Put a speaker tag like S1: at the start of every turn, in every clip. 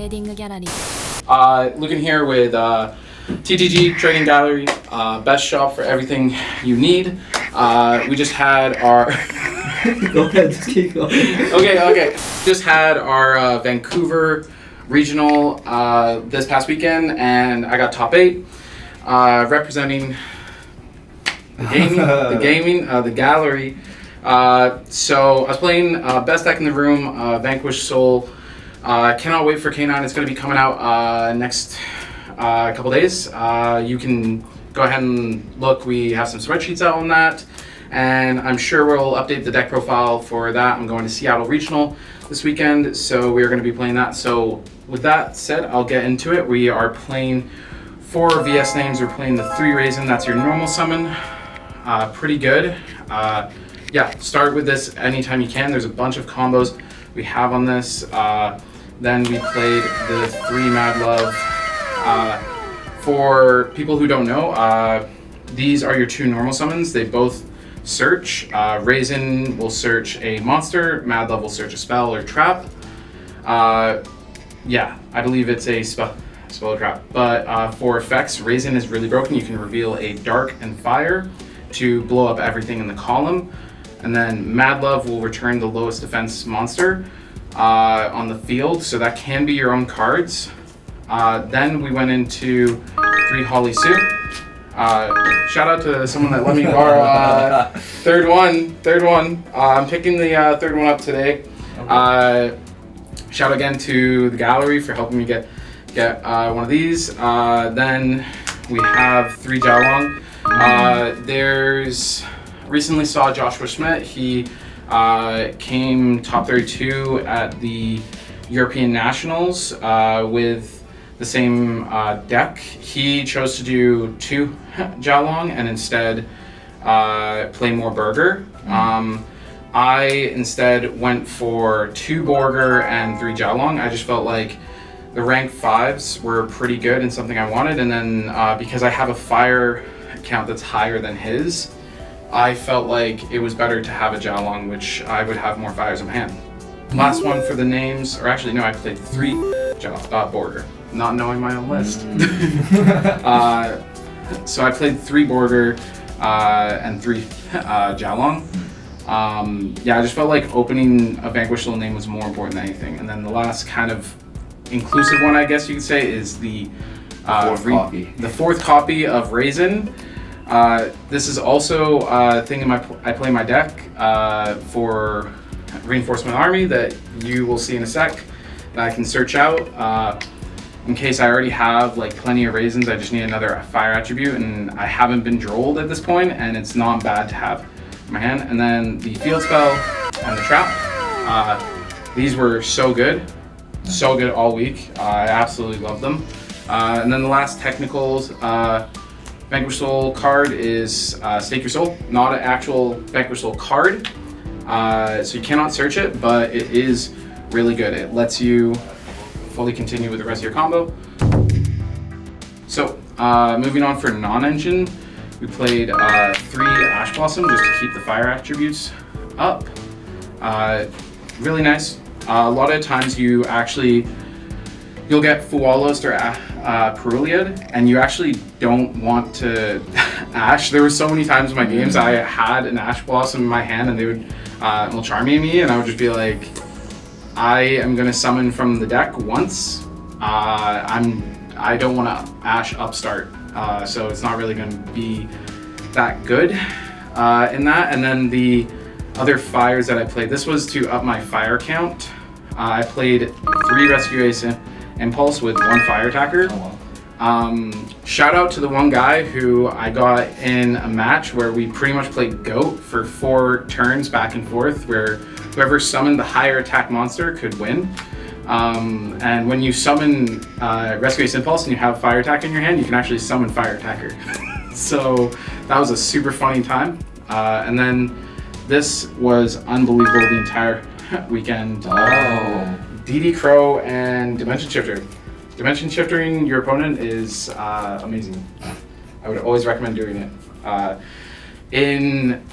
S1: Trading Gallery.
S2: Luken here with TTG Trading Gallery, best shop for everything you need. We just had our
S3: Go ahead, just keep going.
S2: okay. Just had our Vancouver regional this past weekend, and I got top 8, representing the gallery. So I was playing best deck in the room, Vanquish Soul. Cannot wait for K9. It's going to be coming out next couple days. You can go ahead and look. We have some spreadsheets out on that, and I'm sure we'll update the deck profile for that. I'm going to Seattle Regional this weekend, so we're going to be playing that. So with that said, I'll get into it. We are playing 4 VS names. We're playing the 3 Raisin. That's your normal summon. Pretty good. Yeah, start with this anytime you can. There's a bunch of combos we have on this. Then we played the 3 Mad Love. For people who don't know, these are your 2 normal summons. They both search. Raisin will search a monster. Mad Love will search a spell or trap. Yeah, I believe it's a spell or trap. But for effects, Raisin is really broken. You can reveal a Dark and Fire to blow up everything in the column. And then Mad Love will return the lowest defense monster on the field, so that can be your own cards. Then we went into 3 Holly Sue. Shout out to someone that let me borrow third one. I'm picking the third one up today. Shout again to the gallery for helping me get one of these. Then we have 3 Jialong. Recently saw Joshua Schmidt. He came top 32 at the European Nationals with the same deck. He chose to do 2 Jialong and instead play more Burger. I instead went for 2 Burger and 3 Jialong. I just felt like the rank 5s were pretty good and something I wanted, and then because I have a fire count that's higher than his, I felt like it was better to have a Jialong, which I would have more fires in my hand. Last one for the names, or actually no, I played 3 Border, not knowing my own list. So I played 3 Border and 3 Jialong. Yeah, I just felt like opening a Vanquish little name was more important than anything. And then the last kind of inclusive one, I guess you could say, is the 4th copy of Raisin. This is also a thing I play in my deck for Reinforcement Army that you will see in a sec that I can search out. In case I already have like plenty of Raisins, I just need another fire attribute, and I haven't been drolled at this point, and it's not bad to have in my hand. And then the field spell and the trap. These were so good all week. I absolutely love them. And then the last technicals. Vanquish Soul card is Stake Your Soul, not an actual Vanquish Soul card. So you cannot search it, but it is really good. It lets you fully continue with the rest of your combo. So moving on for non-engine, we played 3 Ash Blossom just to keep the fire attributes up. Really nice. A lot of times you'll get Fualos or Peruliad, and you actually don't want to Ash. There were so many times in my games I had an Ash Blossom in my hand and they would Charmy me, and I would just be like, I am going to summon from the deck once. I don't want to Ash Upstart, so it's not really going to be that good in that. And then the other fires that I played, this was to up my fire count. I played 3 Rescue Ace Impulse with 1 fire attacker. Shout out to the one guy who I got in a match where we pretty much played GOAT for 4 turns back and forth, where whoever summoned the higher attack monster could win. And when you summon Rescue Ace Impulse and you have fire attack in your hand, you can actually summon fire attacker. So that was a super funny time. And then this was unbelievable the entire weekend. DD Crow and Dimension Shifter. Dimension Shifting your opponent is amazing. I would always recommend doing it. In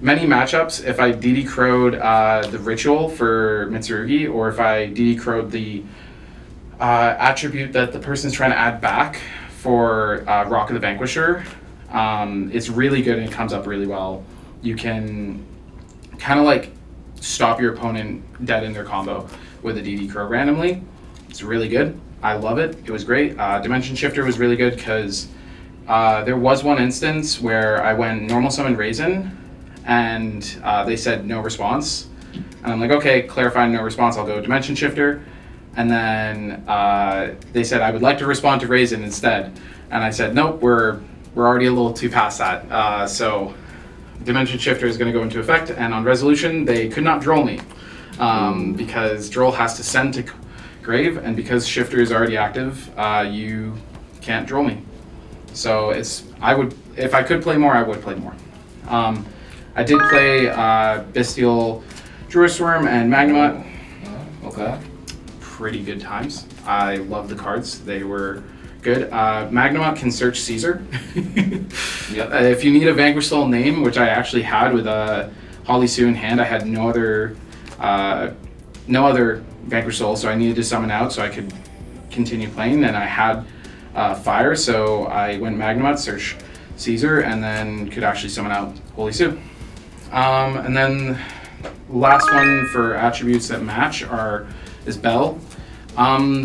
S2: many matchups, if I DD Crowed the Ritual for Mitsurugi, or if I DD Crowed the attribute that the person's trying to add back for Rock of the Vanquisher. It's really good and it comes up really well. You can kind of like stop your opponent dead in their combo with a DD Crow randomly. It's really good. I love it. It was great. Dimension Shifter was really good because there was one instance where I went normal summon Raisin and they said no response. And I'm like, okay, clarifying no response, I'll go Dimension Shifter. And then they said I would like to respond to Raisin instead. And I said, nope, we're already a little too past that. So Dimension Shifter is going to go into effect. And on resolution, they could not droll me because droll has to send to grave. And because Shifter is already active, you can't droll me. So if I could play more, I would play more. I did play Bestial Druisworm and Magnemut.
S3: Okay.
S2: Pretty good times. I love the cards. They were good. Magnemut can search Caesar.
S3: Yep.
S2: If you need a Vanquish Soul name, which I actually had with Holly Sue in hand, I had no other Vanquish Soul, so I needed to summon out so I could continue playing. And I had Fire, so I went Magnemut, search Caesar, and then could actually summon out Holy Sue. And then last one for attributes that match is Bell.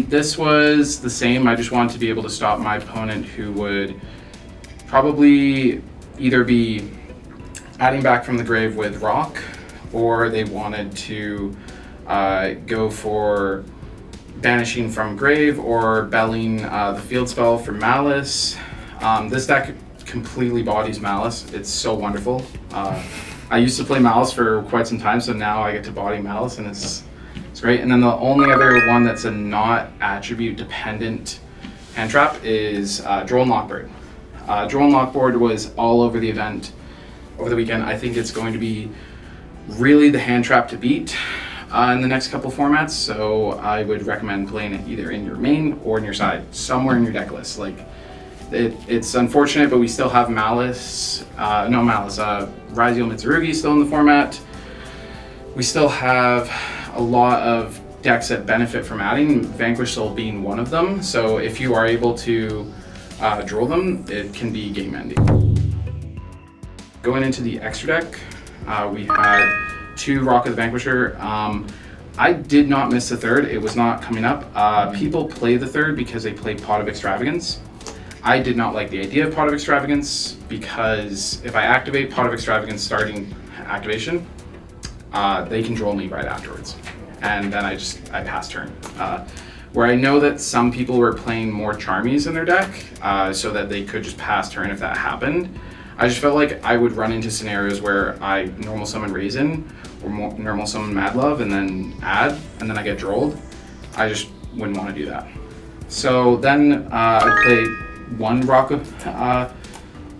S2: This was the same. I just wanted to be able to stop my opponent who would probably either be adding back from the grave with Rock, or they wanted to go for banishing from grave or belling the field spell for Malice. This deck completely bodies Malice. It's so wonderful. I used to play Malice for quite some time, so now I get to body Malice, and it's great. And then the only other one that's a not attribute dependent hand trap is Droll and Lockboard. Droll and Lockboard was all over the event over the weekend. I think it's going to be really the hand trap to beat in the next couple formats, so I would recommend playing it either in your main or in your side, somewhere in your deck list. Like, it's unfortunate, but we still have Raziel Mitsurugi still in the format. We still have a lot of decks that benefit from adding, Vanquish Soul being one of them. So if you are able to draw them, it can be game ending. Going into the extra deck, we had 2 Rock of the Vanquisher. I did not miss the third. It was not coming up. People play the third because they play Pot of Extravagance. I did not like the idea of Pot of Extravagance because if I activate Pot of Extravagance starting activation, they can draw me right afterwards. And then I pass turn. Where I know that some people were playing more Charmies in their deck so that they could just pass turn if that happened. I just felt like I would run into scenarios where I normal summon Raisin or normal summon Mad Love and then add, and then I get drolled. I just wouldn't want to do that. So then I played 1 Rock of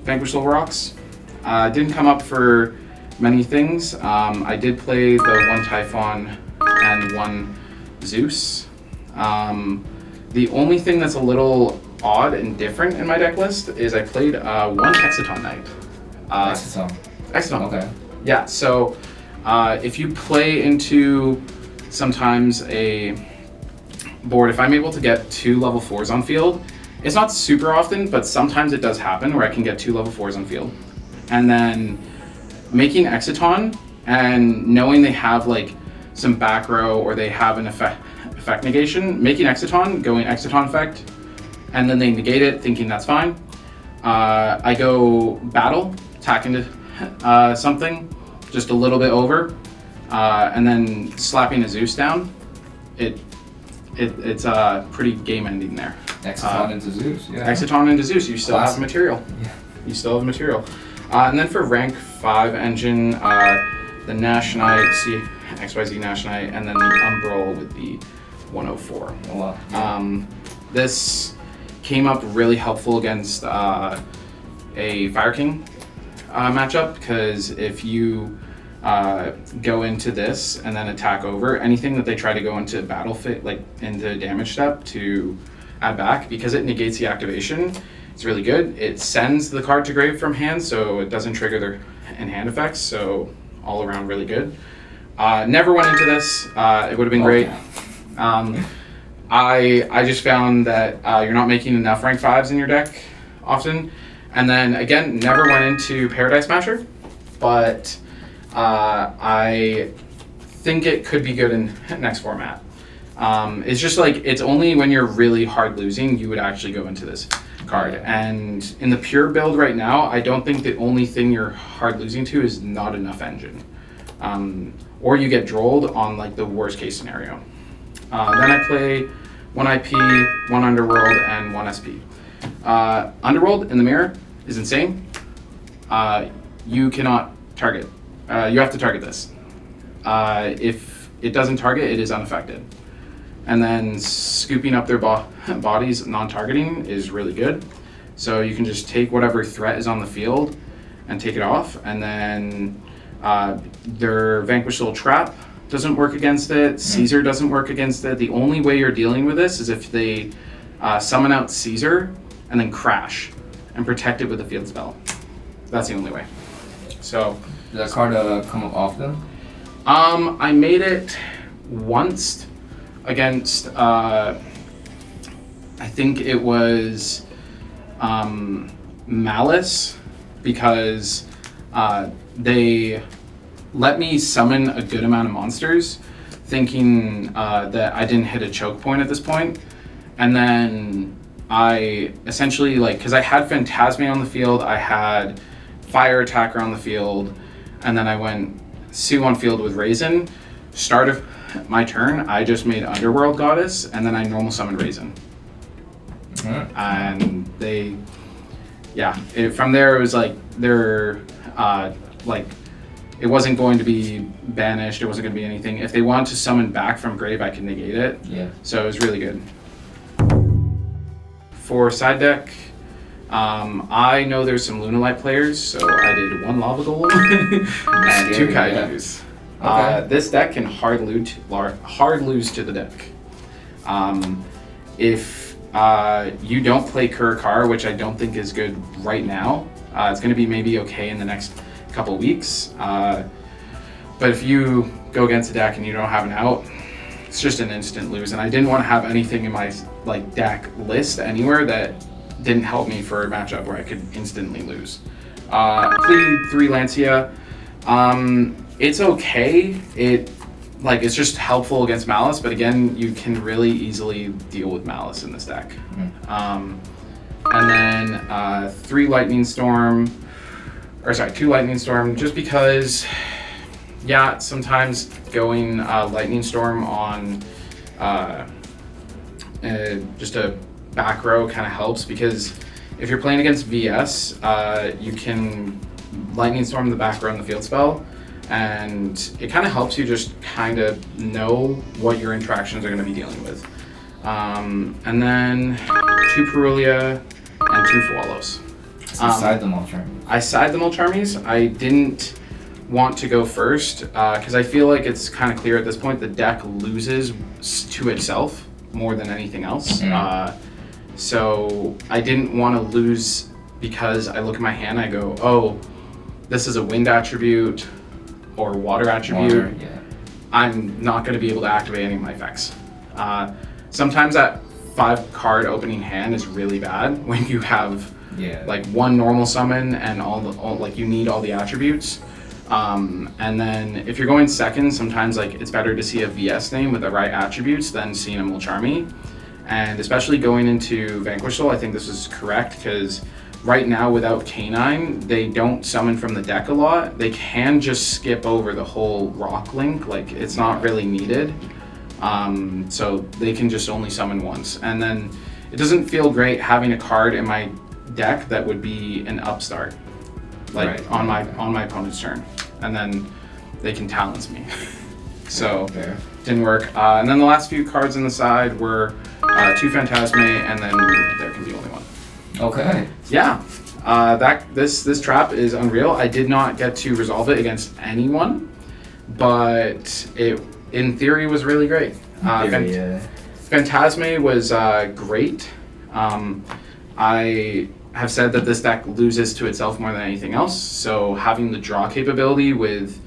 S2: Vanquish Soul Rocks. Didn't come up for many things. I did play the 1 Typhon and 1 Zeus. The only thing that's a little odd and different in my deck list is I played 1 Hexiton Knight. Hexiton.
S3: Okay.
S2: Yeah, so if you play into sometimes a board, if I'm able to get 2 level 4s on field, it's not super often, but sometimes it does happen where I can get 2 level 4s on field. And then making Hexiton and knowing they have like some back row or they have an effect negation, making Hexiton, going Hexiton effect, and then they negate it, thinking that's fine. I go battle, attack into something, just a little bit over, and then slapping a Zeus down. It's a pretty game ending there.
S3: Hexiton into Zeus, yeah.
S2: Hexiton into Zeus, you still
S3: Classic.
S2: have material.
S3: Yeah.
S2: You still have material. And then for rank 5 engine, the Nash Knight, XYZ Nash Knight, and then the Umbral with the 104.
S3: Oh, wow.
S2: This came up really helpful against a Fire King matchup, because if you go into this and then attack over, anything that they try to go into battle fit, like into damage step to add back, because it negates the activation, it's really good. It sends the card to grave from hand, so it doesn't trigger their in-hand effects, so all around really good. Never went into this. It would have been great. I just found that you're not making enough rank 5s in your deck often. And then again, never went into Paradise Smasher, but I think it could be good in next format. It's just like, it's only when you're really hard losing you would actually go into this card. And in the pure build right now, I don't think the only thing you're hard losing to is not enough engine. Or you get drolled on like the worst case scenario. Then I play 1 IP, 1 Underworld, and 1 SP. Underworld in the mirror is insane. You cannot target. You have to target this. If it doesn't target, it is unaffected. And then scooping up their bodies, non-targeting, is really good. So you can just take whatever threat is on the field and take it off. And then their Vanquish little trap doesn't work against it. Caesar doesn't work against it. The only way you're dealing with this is if they summon out Caesar and then crash and protect it with a field spell. That's the only way. So
S3: Does that card come up often?
S2: I made it once against I think it was Malice, because they let me summon a good amount of monsters thinking that I didn't hit a choke point at this point. And then I essentially, like, because I had Phantasme on the field, I had Fire Attacker on the field, and then I went Sue on field with Raisin. Start of my turn, I just made Underworld Goddess, and then I normal summoned Raisin. And they, from there it was like, they're, like, it wasn't going to be banished, it wasn't going to be anything. If they wanted to summon back from grave, I could negate it.
S3: Yeah.
S2: So it was really good. For side deck, I know there's some Lunalight players, so I did 1 Lava Golem and 2 Kaijus.
S3: Okay.
S2: This deck can hard lose to the deck. If you don't play Kurakar, which I don't think is good right now, it's going to be maybe okay in the next couple weeks. But if you go against a deck and you don't have an out, it's just an instant lose. And I didn't want to have anything in my like deck list anywhere that didn't help me for a matchup where I could instantly lose. Played 3 Lancia. It's okay. It's just helpful against Malice, but again, you can really easily deal with Malice in this deck. And then 3 Lightning Storm, 2 Lightning Storm, just because, sometimes going Lightning Storm on just a back row kind of helps, because if you're playing against VS, you can Lightning Storm the back row in the field spell, and it kind of helps you just kind of know what your interactions are going to be dealing with. And then 2 Perulia and 2 Fualos.
S3: Side them all, Charmies.
S2: I side them all Charmies. I didn't want to go first because I feel like it's kind of clear at this point the deck loses to itself more than anything else. So I didn't want to lose because I look at my hand and I go, oh, this is a wind attribute or water attribute. I'm not going to be able to activate any of my effects. Sometimes that 5 card opening hand is really bad when you have like 1 normal summon and all you need all the attributes. And then if you're going second, sometimes like it's better to see a VS name with the right attributes than seeing a Mulcharmy. And especially going into Vanquish, I think this is correct, because right now without Canine, they don't summon from the deck a lot. They can just skip over the whole rock link, like it's not really needed. So they can just only summon once. And then it doesn't feel great having a card in my deck that would be an upstart, like on my opponent's turn, and then they can Talons me. So didn't work. And then the last few cards on the side were 2 Phantasme, and then there can be only 1.
S3: Okay.
S2: Yeah. This trap is unreal. I did not get to resolve it against anyone, but it in theory was really great. Phantasme was great. I have said that this deck loses to itself more than anything else, so having the draw capability with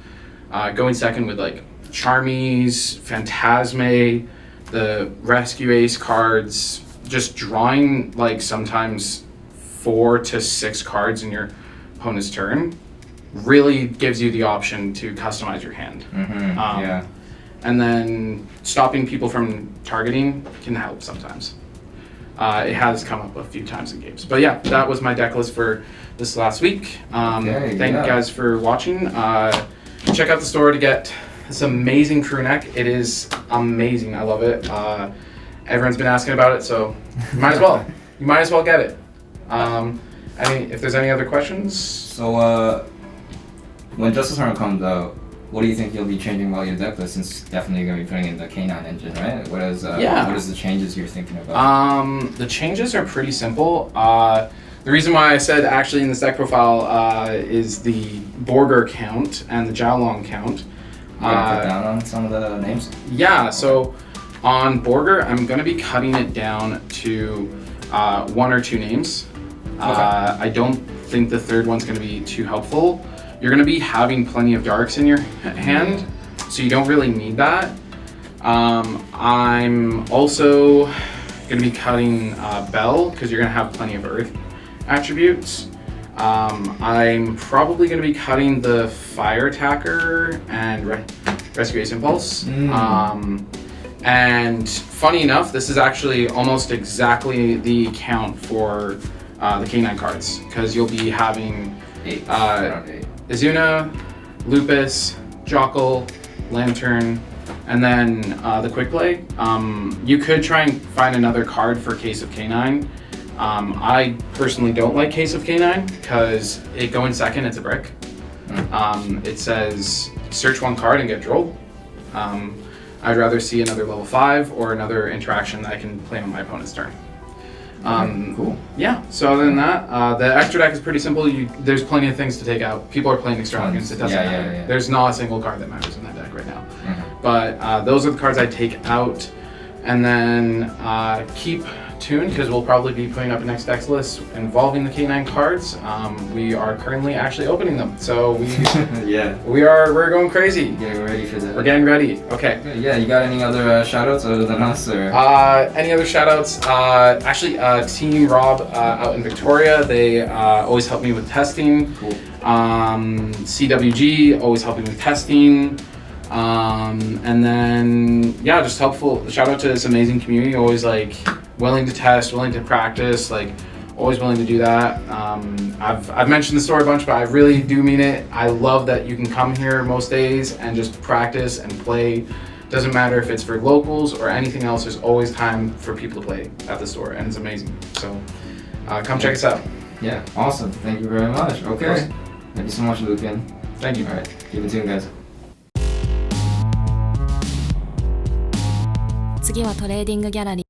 S2: going second with like Charmies, Phantasme, the rescue ace cards, just drawing like sometimes 4 to 6 cards in your opponent's turn really gives you the option to customize your hand.
S3: Yeah.
S2: And then stopping people from targeting can help sometimes. It has come up a few times in games. But yeah, that was my deck list for this last week. Thank you guys for watching. Check out the store to get this amazing crew neck. It is amazing. I love it. Everyone's been asking about it, so you might as well. You might as well get it. If there's any other questions?
S3: So when Justice Armor comes out, what do you think you'll be changing about your deck list, since it's definitely going to be putting in the K9 engine, right? What is the changes you're thinking about?
S2: The changes are pretty simple. The reason why I said actually in this deck profile is the Borger count and the Jiaolong count.
S3: You want to cut down on some of the names?
S2: Yeah, so on Borger, I'm going to be cutting it down to 1 or 2 names.
S3: Okay.
S2: I don't think the third one's going to be too helpful. You're going to be having plenty of darks in your hand, so you don't really need that. I'm also going to be cutting Bell, because you're going to have plenty of Earth attributes. I'm probably going to be cutting the Fire Attacker and Rescue Ace Impulse. And funny enough, this is actually almost exactly the count for the K9 cards, because you'll be having
S3: 8.
S2: Izuna, Lupus, Jockle, Lantern, and then the Quick Play. You could try and find another card for Case of K9. I personally don't like Case of K9 because it going second, it's a brick. It says search 1 card and get drolled. I'd rather see another level 5 or another interaction that I can play on my opponent's turn.
S3: Cool.
S2: Yeah, so other than that, the extra deck is pretty simple. There's plenty of things to take out. People are playing extravagance, it doesn't matter.
S3: Yeah.
S2: There's not a single card that matters in that deck right now. But those are the cards I take out, and then keep tuned, because we'll probably be putting up a next deck list involving the K9 cards. We are currently actually opening them, so we're going crazy.
S3: Getting ready for that.
S2: We're getting ready. Okay.
S3: Yeah, you got any other shoutouts other than us, or?
S2: Any other shoutouts? Actually, Team Rob out in Victoria. They always help me with testing.
S3: Cool.
S2: CWG always helping with testing. And then just helpful. Shout out to this amazing community. Always like willing to test, willing to practice, like always willing to do that. I've mentioned the store a bunch, but I really do mean it. I love that you can come here most days and just practice and play. Doesn't matter if it's for locals or anything else. There's always time for people to play at the store, and it's amazing. So come check us out.
S3: Yeah, awesome. Thank you very much. Okay. Thank you so much, Luken.
S2: Thank you.
S3: All right, keep it tuned, guys.
S1: 次はトレーディングギャラリー